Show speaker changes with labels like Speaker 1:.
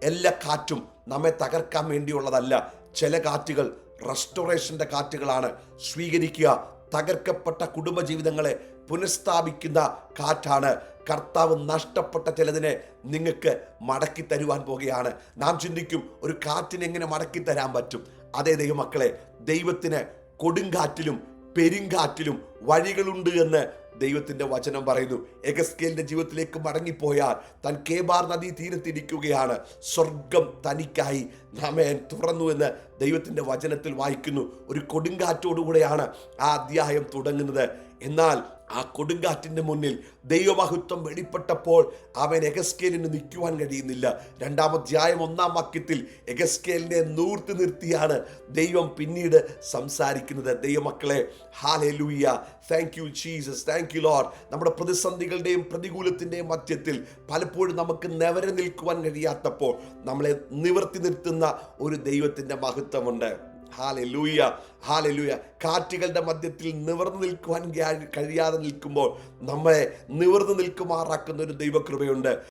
Speaker 1: എല്ലാ കാറ്റും നമ്മെ തകർക്കാൻ വേണ്ടിയുള്ളതല്ല. ചില കാറ്റുകൾ റെസ്റ്റോറേഷൻ്റെ കാറ്റുകളാണ്. സ്വീകരിക്കുക. തകർക്കപ്പെട്ട കുടുംബജീവിതങ്ങളെ പുനഃസ്ഥാപിക്കുന്ന കാറ്റാണ്. കർത്താവ് നഷ്ടപ്പെട്ട ചിലതിനെ നിങ്ങൾക്ക് മടക്കി തരുവാൻ പോകുകയാണ്. നാം ചിന്തിക്കും, ഒരു കാറ്റിന് എങ്ങനെ മടക്കി തരാൻ പറ്റും? അതേ ദൈവമക്കളെ, ദൈവത്തിന് കൊടുങ്കാറ്റിലും പെരുങ്കാറ്റിലും വഴികളുണ്ട് എന്ന് ദൈവത്തിന്റെ വചനം പറയുന്നു. എഗസ്കേലിന്റെ ജീവിതത്തിലേക്ക് മടങ്ങിപ്പോയാൽ താൻ കേബാർ നദി തീരത്തിരിക്കുകയാണ്. സ്വർഗം തനിക്കായി നമ്മെ തുറന്നു എന്ന് ദൈവത്തിന്റെ വചനത്തിൽ വായിക്കുന്നു. ഒരു കൊടുങ്കാറ്റോടുകൂടെയാണ് ആ അധ്യായം തുടങ്ങുന്നത്. എന്നാൽ ആ കൊടുങ്കാറ്റിന്റെ മുന്നിൽ ദൈവമഹത്വം വെളിപ്പെട്ടപ്പോൾ അവൻ എഗസ്കേലിന് നിൽക്കുവാൻ കഴിയുന്നില്ല. 2-ാം അധ്യായം 1-ാം വാക്യത്തിൽ എഗസ്കേലിനെ നൂർത്തി നിർത്തിയാണ് ദൈവം പിന്നീട് സംസാരിക്കുന്നത്. ദൈവമക്കളെ, hallelujah, thank you Jesus, thank you Lord. നമ്മുടെ പ്രതിസന്ധികളുടെയും പ്രതികൂലത്തിൻ്റെയും മധ്യത്തിൽ പലപ്പോഴും നമുക്ക് നിവരെ നിൽക്കുവാൻ കഴിയാത്തപ്പോൾ നമ്മളെ നിവർത്തി നിർത്തുന്ന ഒരു ദൈവത്തിൻ്റെ മഹത്വമുണ്ട്. Hallelujah, hallelujah. കാറ്റുകളുടെ മധ്യത്തിൽ നിവർന്നു നിൽക്കുവാൻ കഴിയാതെ നിൽക്കുമ്പോൾ നമ്മളെ നിവർന്നു നിൽക്കുമാറാക്കുന്ന ഒരു ദൈവകൃപയുണ്ട്.